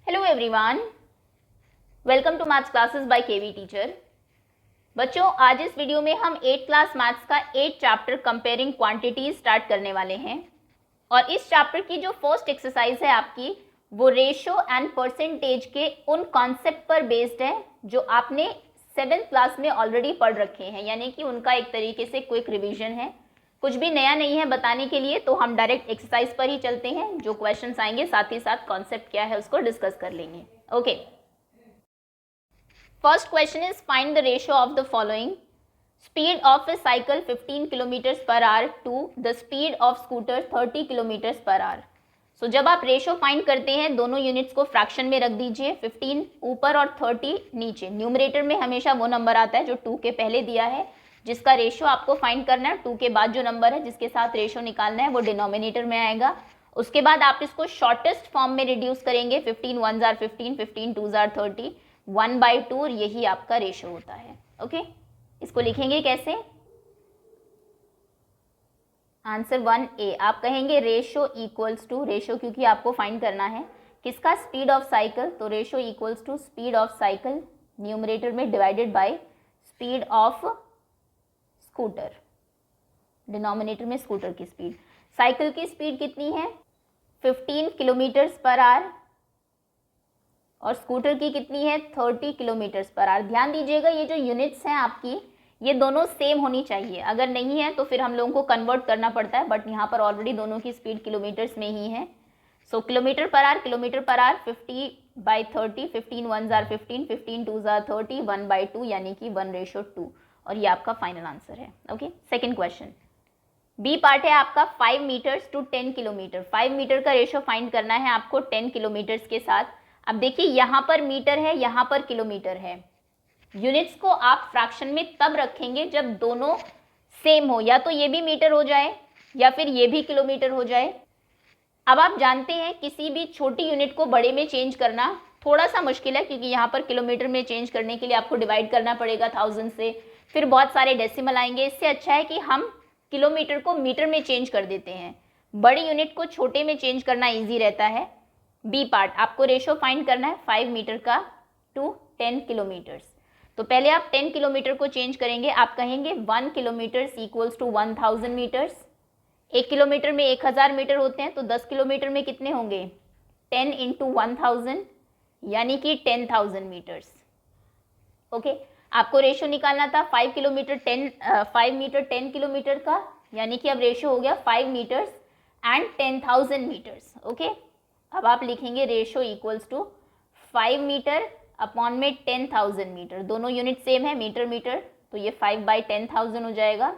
Hello everyone, welcome to maths classes by KV teacher. बच्चों, आज इस वीडियो में हम 8th क्लास मैथ्स का 8 चैप्टर कंपेयरिंग क्वांटिटीज स्टार्ट करने वाले हैं। और इस चैप्टर की जो फर्स्ट एक्सरसाइज है आपकी, वो रेशियो एंड परसेंटेज के उन कॉन्सेप्ट पर बेस्ड है जो आपने 7th क्लास में ऑलरेडी पढ़ रखे हैं, यानी कि उनका एक तरीके से क्विक रिविजन है। कुछ भी नया नहीं है बताने के लिए, तो हम डायरेक्ट एक्सरसाइज पर ही चलते हैं। जो क्वेश्चंस आएंगे साथ ही साथ कॉन्सेप्ट क्या है उसको डिस्कस कर लेंगे। Okay, first question is find the ratio of the following: speed of a cycle 15 kilometres per hour to the speed of scooter 30 kilometres per hour. So जब आप रेशियो फाइंड करते हैं, दोनों यूनिट्स को फ्रैक्शन में रख दीजिए, 15 ऊपर और 30 नीचे। न्यूमरेटर में हमेशा वो नंबर आता है जो 2 के पहले दिया है, जिसका रेशियो आपको फाइंड करना है। 2 के बाद जो नंबर है जिसके साथ रेशियो निकालना है वो डिनोमिनेटर में आएगा। उसके बाद आप इसको शॉर्टेस्ट फॉर्म में रिड्यूस करेंगे। 15 1s are 15, 15 2s are 30, 1/2, यही आपका रेशियो होता है। ओके, इसको लिखेंगे कैसे? आंसर 1A आप कहेंगे रेशियो इक्वल्स टू, रेशियो क्योंकि आपको फाइंड करना है किसका, स्पीड ऑफ साइकिल, तो ratio equals to speed of cycle numerator में divided by speed of scooter, denominator में स्कूटर की स्पीड। साइकिल की स्पीड कितनी है? 15 किलोमीटर्स पर आवर, और स्कूटर की कितनी है? 30 किलोमीटर्स पर आवर। ध्यान दीजिएगा, ये जो यूनिट्स हैं आपकी, ये दोनों सेम होनी चाहिए। अगर नहीं है तो फिर हम लोगों को कन्वर्ट करना पड़ता है, बट यहाँ पर ऑलरेडी दोनों की स्पीड किलोमीटर्स में ही है। So kilometre per hour, kilometre per hour 50/30, 15 1s are 15, 15 2s are 30, 1/2 यानी कि 1:2, और ये आपका फाइनल आंसर है। Okay, second question B part है आपका 5 मीटर्स टू 10 किलोमीटर। 5 मीटर का रेशियो फाइंड करना है आपको 10 किलोमीटर्स के साथ। अब देखिए, यहाँ पर मीटर है, यहाँ पर किलोमीटर है। यूनिट्स को आप फ्रैक्शन में तब रखेंगे जब दोनों सेम हो, या तो ये भी मीटर हो जाए या फिर ये भी किलोमीटर हो जाए। अब आप जानते हैं किसी भी छोटी यूनिट को बड़े में चेंज करना थोड़ा सा मुश्किल है, क्योंकि यहाँ पर किलोमीटर में चेंज करने के लिए आपको डिवाइड करना पड़ेगा 1000 से, फिर बहुत सारे डेसिमल आएंगे। इससे अच्छा है कि हम किलोमीटर को मीटर में चेंज कर देते हैं। बड़ी यूनिट को छोटे में चेंज करना ईजी रहता है। बी पार्ट आपको रेशियो फाइंड करना है 5 मीटर का टू 10 किलोमीटर्स। तो पहले आप 10 किलोमीटर को चेंज करेंगे। आप कहेंगे 1 kilometer equals to 1000 meters. 1 kilometer में 1000 मीटर होते हैं, तो 10 किलोमीटर में कितने होंगे? 10 इंटू 1000 यानी कि 10,000 मीटर्स। ओके, आपको रेशियो निकालना था 5 मीटर 10 किलोमीटर का, यानी कि अब रेशियो हो गया 5 मीटर्स एंड 10,000 मीटर्स। ओके, अब आप लिखेंगे ratio equals to 5 meter upon में 10,000 मीटर। दोनों यूनिट सेम है, मीटर मीटर, तो ये 5/10,000 हो जाएगा।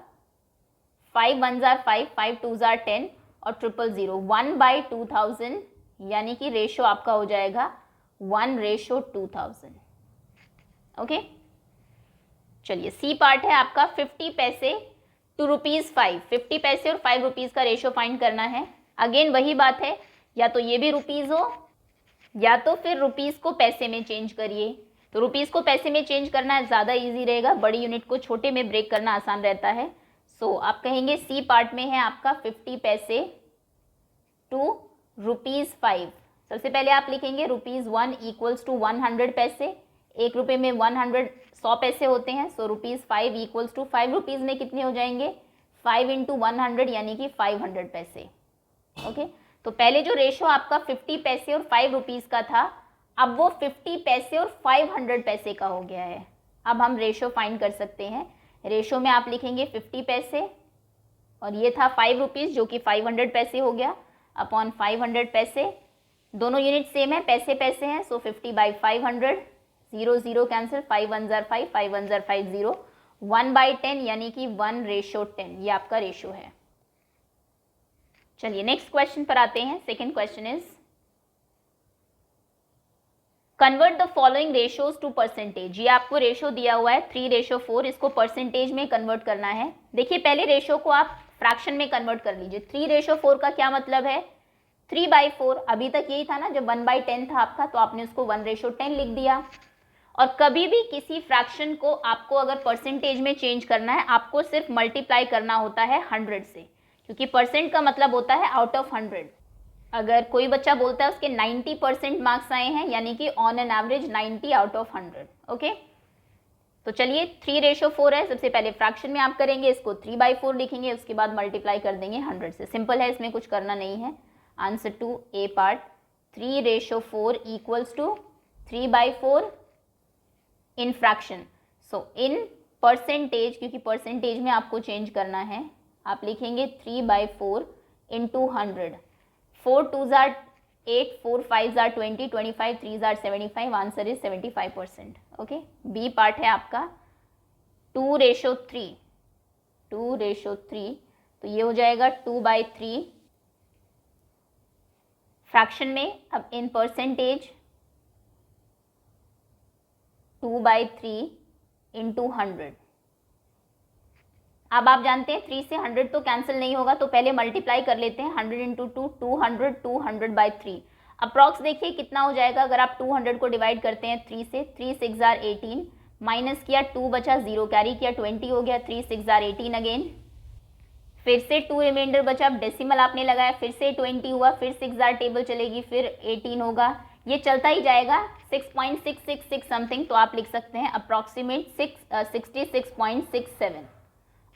5 1s are 5, 5 2s are 10 और 000, 1/2000 यानी कि रेशियो आपका हो जाएगा 1:2000। ओके, चलिए सी पार्ट है आपका 50 पैसे टू ₹5। 50 पैसे और 5 रुपीज़ का रेशियो फाइंड करना है। अगेन वही बात है, या तो ये भी रुपीज़ हो या तो फिर रुपीज़ को पैसे में चेंज करिए। तो रुपीज़ को पैसे में चेंज करना ज़्यादा इजी रहेगा, बड़ी यूनिट को छोटे में ब्रेक करना आसान रहता है। सो आप कहेंगे सी पार्ट में है आपका 50 पैसे टू ₹5। सबसे पहले आप लिखेंगे ₹1 इक्वल्स टू 100 पैसे। 1 रुपये में 100 पैसे होते हैं। सो ₹5 इक्वल्स टू 5 रुपीज़ में कितने हो जाएंगे? 5 इंटू 100 यानी कि 500 पैसे। ओके, तो पहले जो रेशियो आपका 50 पैसे और 5 रुपीज़ का था, अब वो 50 पैसे और 500 पैसे का हो गया है। अब हम रेशियो फाइंड कर सकते हैं। रेशियो में आप लिखेंगे 50 पैसे और ये था 5 रुपीज़ जो कि 500 पैसे हो गया, अपॉन 500 पैसे। दोनों यूनिट सेम है, पैसे पैसे हैं, सो 50/500, 0 0 cancel, 5 1s are 5, 5 1s are 5 0, 1/10 यानी कि 1:10, ये आपका रेशियो है। चलिए नेक्स्ट क्वेश्चन पर आते हैं। Second question is convert the following ratios to percentage. ये आपको रेशियो दिया हुआ है 3:4, इसको परसेंटेज में कन्वर्ट करना है। देखिए, पहले रेशियो को आप फ्रैक्शन में कन्वर्ट कर लीजिए। 3:4 का क्या मतलब है? 3/4। अभी तक यही था ना, जब 1/10 था आपका, तो आपने उसको 1:10 लिख दिया। और कभी भी किसी फ्रैक्शन को आपको अगर परसेंटेज में चेंज करना है, आपको सिर्फ मल्टीप्लाई करना होता है 100 से, क्योंकि परसेंट का मतलब होता है आउट ऑफ 100। अगर कोई बच्चा बोलता है उसके 90% मार्क्स आए हैं, यानी कि on an average 90 out of 100। Okay, तो चलिए 3:4 है, सबसे पहले फ्रैक्शन में आप करेंगे, इसको 3/4 लिखेंगे, उसके बाद मल्टीप्लाई कर देंगे 100 से। सिंपल है, इसमें कुछ करना नहीं है। Answer to A part 3:4 equals to 3/4 in fraction. So in percentage, क्योंकि परसेंटेज में आपको चेंज करना है, आप लिखेंगे 3/4 into 100। 4 2s are 8, 4 5s are 20, 25 3s are 75, answer is 75%। Okay, B part है आपका 2:3, 2:3, तो ये हो जाएगा 2/3 फ्रैक्शन में। अब इन परसेंटेज 2/3 इंटू 100। अब आप जानते हैं 3 से 100 तो कैंसिल नहीं होगा, तो पहले मल्टीप्लाई कर लेते हैं। 100 इंटू 2 200, 200/3 अप्रॉक्स देखिए कितना हो जाएगा। अगर आप 200 को डिवाइड करते हैं 3 से, 3 6 are 18, माइनस किया 2 बचा, 0 कैरी किया 20 हो गया, 3 6 are 18 अगेन, फिर से 2 रिमाइंडर बचा, अब डेसिमल आपने लगाया, फिर से 20 हुआ, फिर 6 are टेबल चलेगी, फिर 18 होगा, ये चलता ही जाएगा 6.666 समथिंग। तो आप लिख सकते हैं अप्रॉक्सीमेट 66.67,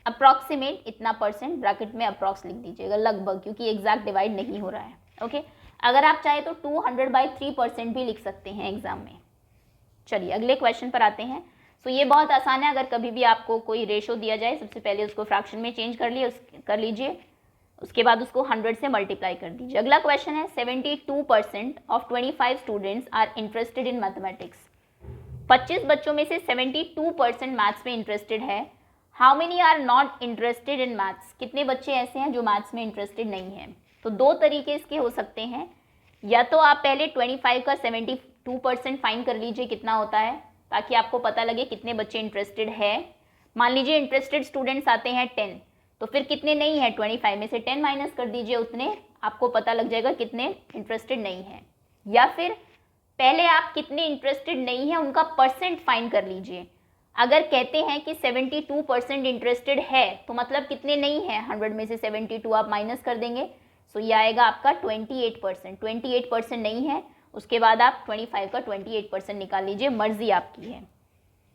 अप्रॉक्सीमेट इतना परसेंट, ब्रैकेट में अप्रॉक्स लिख दीजिएगा, लगभग, क्योंकि एग्जैक्ट डिवाइड नहीं हो रहा है। ओके, अगर आप चाहे तो 200/3% भी लिख सकते हैं एग्जाम में। चलिए अगले क्वेश्चन पर आते हैं। सो ये बहुत आसान है। अगर कभी भी आपको कोई रेशो दिया जाए, सबसे पहले उसको फ्रैक्शन में चेंज कर लीजिए, उसके बाद उसको 100 से मल्टीप्लाई कर दीजिए। अगला क्वेश्चन है 72% of 25 students are interested in mathematics. 25 बच्चों में से 72% मैथ्स में इंटरेस्टेड है। How many are not interested in maths, कितने बच्चे ऐसे हैं जो मैथ्स में इंटरेस्टेड नहीं हैं। तो दो तरीके इसके हो सकते हैं, या तो आप पहले 25 का 72% फाइंड कर लीजिए कितना होता है, ताकि आपको पता लगे कितने बच्चे इंटरेस्टेड है। मान लीजिए इंटरेस्टेड स्टूडेंट्स आते हैं 10, तो फिर कितने नहीं है, 25 में से 10 माइनस कर दीजिए, उतने आपको पता लग जाएगा कितने इंटरेस्टेड नहीं है। या फिर पहले आप कितने इंटरेस्टेड नहीं है उनका परसेंट फाइंड कर लीजिए। अगर कहते हैं कि 72% इंटरेस्टेड है, तो मतलब कितने नहीं है, 100 में से 72 आप माइनस कर देंगे, सो ये आएगा आपका 28%। 28% नहीं है, उसके बाद आप 25 का 28% निकाल लीजिए, मर्जी आपकी है।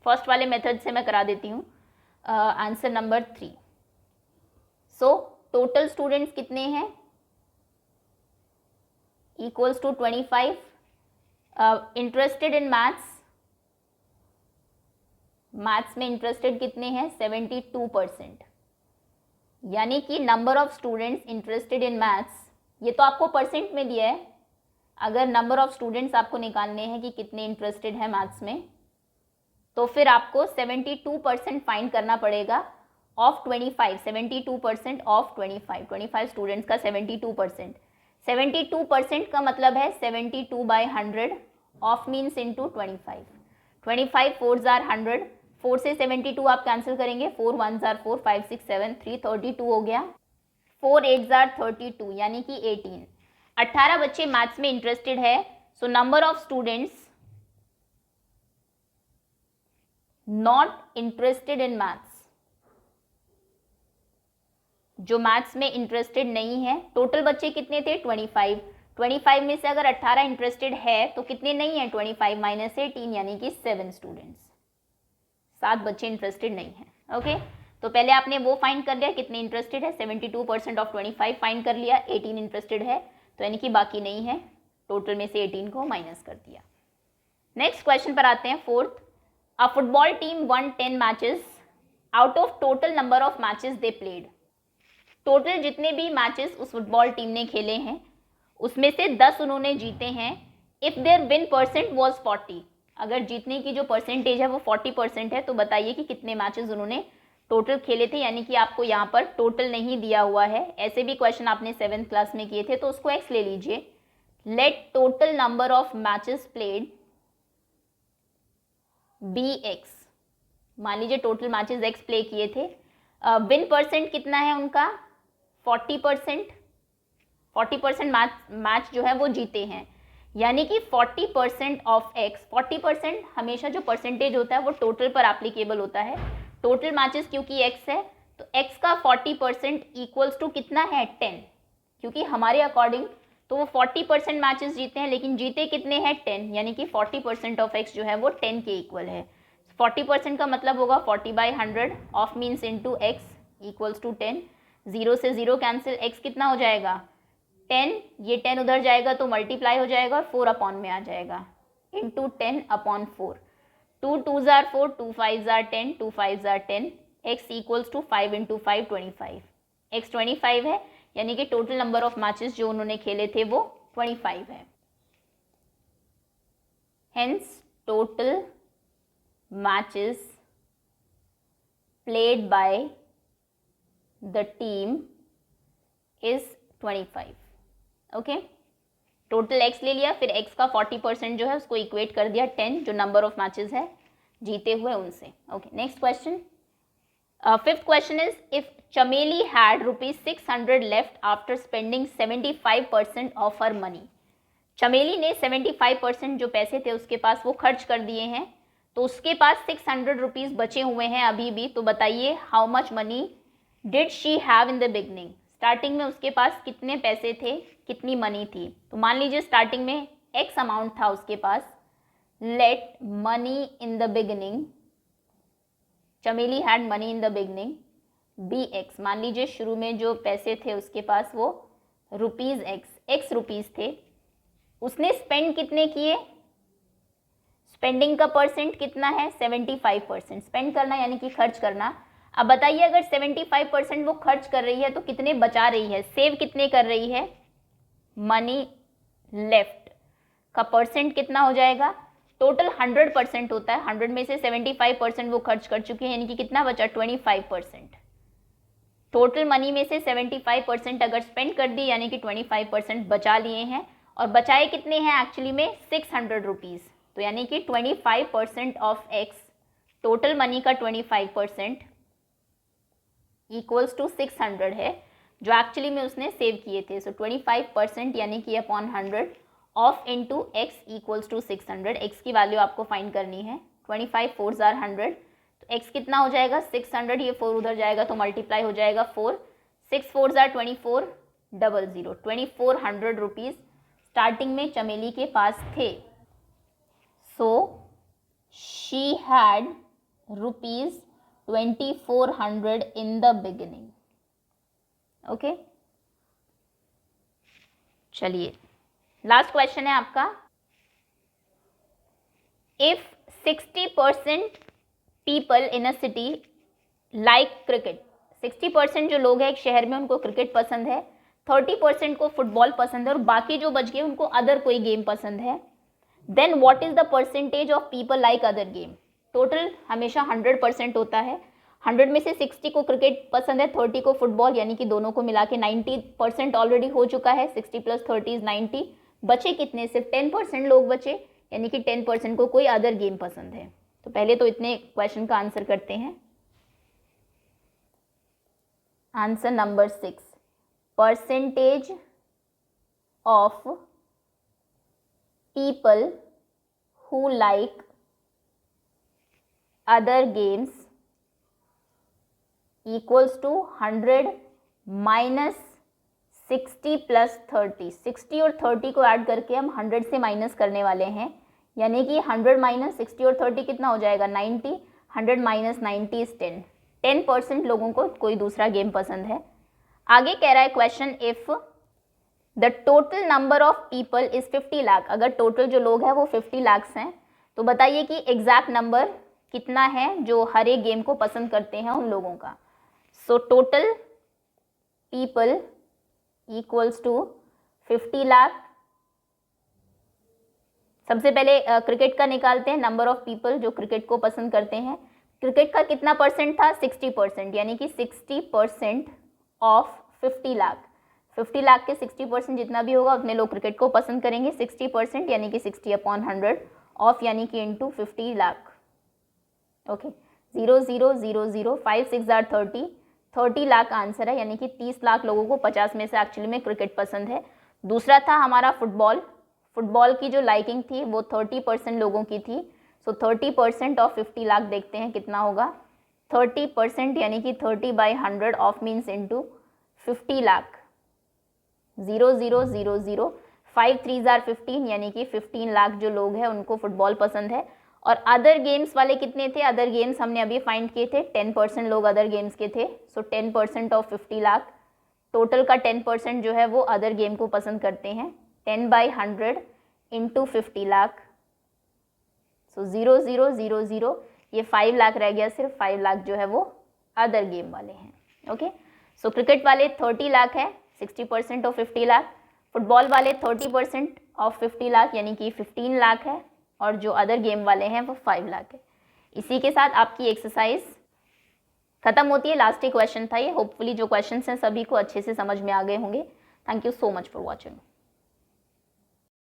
फर्स्ट वाले मेथड से मैं करा देती हूँ। Answer number 3। So total students कितने हैं, equals to 25। Interested in maths में इंटरेस्टेड कितने हैं, 72%, यानी कि number of students interested in maths, ये तो आपको परसेंट में दिया है। अगर नंबर ऑफ स्टूडेंट्स आपको निकालने हैं कि कितने इंटरेस्टेड है मैथ्स में, तो फिर आपको 72% फाइंड करना पड़ेगा ऑफ 25। 72% ऑफ 25 स्टूडेंट्स का 72%। 72% का मतलब है 72/100, of means into 25। 25 4s are 100, 4 से 72 आप कैंसिल करेंगे, 4 1s are 4, 5 6 7 3 32 हो गया, 4 8s are 32, यानी कि 18। 18 बच्चे मैथ्स में इंटरेस्टेड है। So number of students not interested in maths, जो मैथ्स में इंटरेस्टेड नहीं है। टोटल बच्चे कितने थे, 25। 25 में से अगर 18 इंटरेस्टेड है तो कितने नहीं है, 25 माइनस 18, यानी कि 7 स्टूडेंट्स, 7 बच्चे इंटरेस्टेड नहीं है। ओके, तो पहले आपने वो फाइंड कर लिया कितने इंटरेस्टेड है, 72% ऑफ 25 फाइंड कर लिया, 18 इंटरेस्टेड है, तो यानी कि बाकी नहीं है, टोटल में से 18 को माइनस कर दिया। नेक्स्ट क्वेश्चन पर आते हैं, 4th। A football team one 10 matches out of total number of matches they played. Total जितने भी मैचेस उस फुटबॉल टीम ने खेले हैं उसमें से 10 उन्होंने जीते हैं। If their win percent was 40, अगर जीतने की जो परसेंटेज है वो 40% है, तो बताइए कि कितने मैचेस उन्होंने टोटल खेले थे, यानी कि आपको यहाँ पर टोटल नहीं दिया हुआ है। ऐसे भी क्वेश्चन आपने 7th क्लास में किए थे, तो उसको x ले लीजिए। Let total number of matches played be x। मान लीजिए टोटल मैचेस x प्ले किए थे, विन परसेंट कितना है उनका, 40%। 40% मैच जो है वो जीते हैं, यानी कि 40% ऑफ x। 40% हमेशा जो परसेंटेज होता है वो टोटल पर एप्लीकेबल होता है। टोटल मैचेस क्योंकि x है, तो x का 40% इक्वल्स टू कितना है, 10, क्योंकि हमारे अकॉर्डिंग तो वो 40% मैचेस जीते हैं, लेकिन जीते कितने हैं 10, यानी कि 40% ऑफ x जो है वो 10 के इक्वल है। 40% का मतलब होगा 40/100 of means into x equals to 10। 0 से 0 कैंसिल, x कितना हो जाएगा 10, ये 10 उधर जाएगा तो मल्टीप्लाई हो जाएगा और 4 अपॉन में आ जाएगा into 10/4। 2 2s are 4, 2 5s are 10, 2 5s are 10, x equals to 5 into 5 25। x 25 है, यानी कि टोटल नंबर ऑफ मैचेस जो उन्होंने खेले थे वो 25 है। Hence total matches played by the team is 25। Okay, total x ले लिया, फिर x का 40% जो है उसको इक्वेट कर दिया 10 जो नंबर ऑफ मैचेस है जीते हुए उनसे। Okay, next question. Fifth question is if Chameli had ₹600 left after spending 75% of her money. Chameli ने 75% जो पैसे थे उसके पास वो खर्च कर दिए हैं, तो उसके पास 600 रुपीज़ बचे हुए हैं अभी भी। तो बताइए how much money did she have in the beginning. Starting में उसके पास कितने पैसे थे, कितनी मनी थी। तो मान लीजिए स्टार्टिंग में x अमाउंट था उसके पास। Let money in the beginning, Chameli had money in the beginning be x। मान लीजिए शुरू में जो पैसे थे उसके पास वो x रुपीज़ थे। उसने स्पेंड कितने किए, स्पेंडिंग का परसेंट कितना है 75%। स्पेंड करना यानी कि खर्च करना। अब बताइए अगर 75% वो खर्च कर रही है तो कितने बचा रही है, सेव कितने कर रही है। मनी लेफ्ट का परसेंट कितना हो जाएगा, टोटल 100% होता है, 100 में से 75% वो खर्च कर चुकी है, यानी कि कितना बचा 25%। टोटल मनी में से 75% अगर स्पेंड कर दी यानी कि 25% बचा लिए हैं, और बचाए कितने हैं एक्चुअली में 600 रुपीज़। तो यानी कि 25% ऑफ x, टोटल मनी का 25% इक्वल्स टू 600 है जो एक्चुअली में उसने सेव किए थे। सो 25% यानी कि upon 100 of into x equals to 600। X की वैल्यू आपको फाइंड करनी है। 25 4s are 100, तो एक्स कितना हो जाएगा 600, ये 4 उधर जाएगा तो मल्टीप्लाई हो जाएगा 4, 6 4s are 24, 00 2400 रुपीज़ स्टार्टिंग में चमेली के पास थे। So she had ₹2400 in the beginning. Okay, चलिए लास्ट क्वेश्चन है आपका। If 60% people in a city like cricket, 60% जो लोग हैं एक शहर में उनको क्रिकेट पसंद है, 30% को फुटबॉल पसंद है और बाकी जो बच गए उनको अदर कोई गेम पसंद है, then what is the percentage of people like other game. Total हमेशा 100% होता है, 100 में से 60 को क्रिकेट पसंद है, 30 को फुटबॉल, यानी कि दोनों को मिला के 90% ऑलरेडी हो चुका है। 60 + 30 इज 90। बचे कितने, सिर्फ 10% लोग बचे, यानी कि 10% को कोई अदर गेम पसंद है। तो पहले तो इतने क्वेश्चन का आंसर करते हैं। Answer number 6, percentage of people who like other games equals to 100 minus 60 plus 30। 60 और 30 को ऐड करके हम 100 से माइनस करने वाले हैं, यानी कि 100 माइनस 60 और 30 कितना हो जाएगा 90। 100 माइनस 90 इज 10। 10% लोगों को कोई दूसरा गेम पसंद है। आगे कह रहा है question, if the total number of people is 50 lakh. अगर टोटल जो लोग हैं वो 50 लाख हैं, तो बताइए कि एग्जैक्ट नंबर कितना है जो हर एक गेम को पसंद करते हैं उन लोगों का। So total people equals to 50 lakh. सबसे पहले क्रिकेट का निकालते हैं, नंबर ऑफ पीपल जो क्रिकेट को पसंद करते हैं। क्रिकेट का कितना परसेंट था 60%, यानी कि 60% ऑफ 50 लाख। 50 लाख के 60% जितना भी होगा उतने लोग क्रिकेट को पसंद करेंगे। 60% यानी कि 60/100 ऑफ यानी कि into 50 lakh. Okay, 0 0 0 0 5 6 are 30, 30 lakh answer है, यानी कि 30 लाख लोगों को 50 में से एक्चुअली में क्रिकेट पसंद है। दूसरा था हमारा फुटबॉल। फुटबॉल की जो लाइकिंग थी वो 30% लोगों की थी। सो 30% ऑफ 50 लाख देखते हैं कितना होगा। 30% यानी कि 30/100 of means into 50 lakh 0 0 0 0, 5 3 jar 15 यानी कि 15 लाख जो लोग हैं उनको फुटबॉल पसंद है। और अदर गेम्स वाले कितने थे? अदर गेम्स हमने अभी फाइंड किए थे, 10% लोग अदर गेम्स के थे। सो 10% ऑफ 50 लाख, टोटल का 10% जो है वो अदर गेम को पसंद करते हैं। 10/100 इंटू 50 लाख, सो 0 0 0 0, ये 5 लाख रह गया, सिर्फ 5 लाख जो है वो अदर गेम वाले हैं। ओके, सो क्रिकेट वाले 30 लाख है, 60% ऑफ 50 लाख। फुटबॉल वाले 30% ऑफ 50 लाख यानी कि 15 लाख है, और जो अदर गेम वाले हैं वो 5 लाख है। इसी के साथ आपकी एक्सरसाइज खत्म होती है। लास्ट ही क्वेश्चन था ये। होपफुली जो क्वेश्चंस हैं सभी को अच्छे से समझ में आ गए होंगे। Thank you so much for watching.